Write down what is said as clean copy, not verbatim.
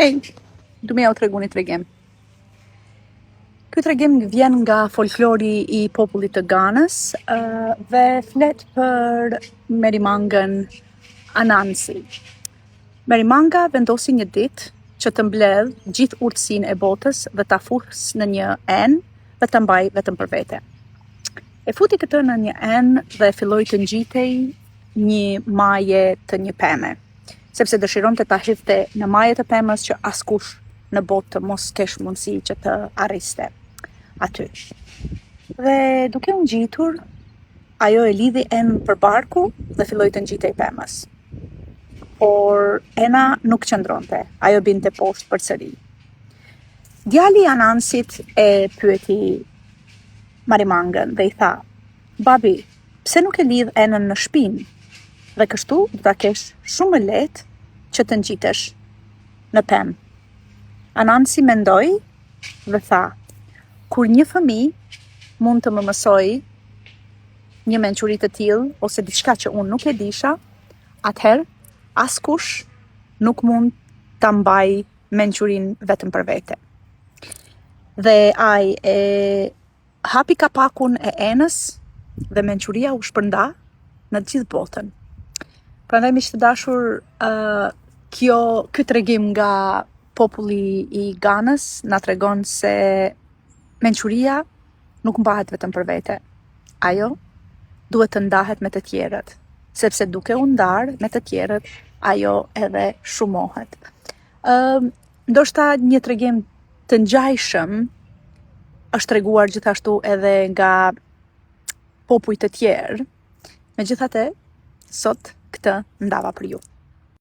Hej, du me ja u tregu një tregim. Ky tregim vjen nga folklori i popullit të Ganës dhe flet për Merimangën Anansi. Merimanga vendosi një ditë që të mbledh gjithë urtësinë e botës dhe ta fusë në një enë dhe ta mbaj vetëm për vete. E futi këtë në një enë dhe filloi të ngjitej një maje të një peme, sepse dëshironte ta hidhte në maje të pemës që askush në botë të mos kesh mundësi që të arriste aty. Dhe duke u ngjitur, ajo e lidhi enën për barku dhe filloi të ngjitej pemës. Por ena nuk qëndronte, ajo binte poshtë përsëri. Djali i Anansit e pyeti Merimangën dhe i tha: "Babi, pse nuk e lidh enën në shpinë? Dhe kështu do ta kesh shumë më lehtë që të ngjitesh në pemë." Anansi mendoi dhe tha: "Kur një fëmijë mund të më mësojë një mençuri të tillë ose diçka që unë nuk e disha, atëherë askush nuk mund ta mbaj mençurinë vetëm për vete." Dhe ai e hapi kapakun e enës dhe mençuria u shpërnda në gjithë botën. Prandaj, miq të dashur, ky tregim nga populli i Ganës na tregon se mençuria nuk mbahet vetëm për vete. Ajo duhet të ndahet me të tjerët, sepse duke u ndarë me të tjerët, ajo edhe shumohet. Ndoshta një tregim të ngjajshëm është treguar gjithashtu edhe nga popuj të tjerë. Megjithatë, sot këtë ndava për ju.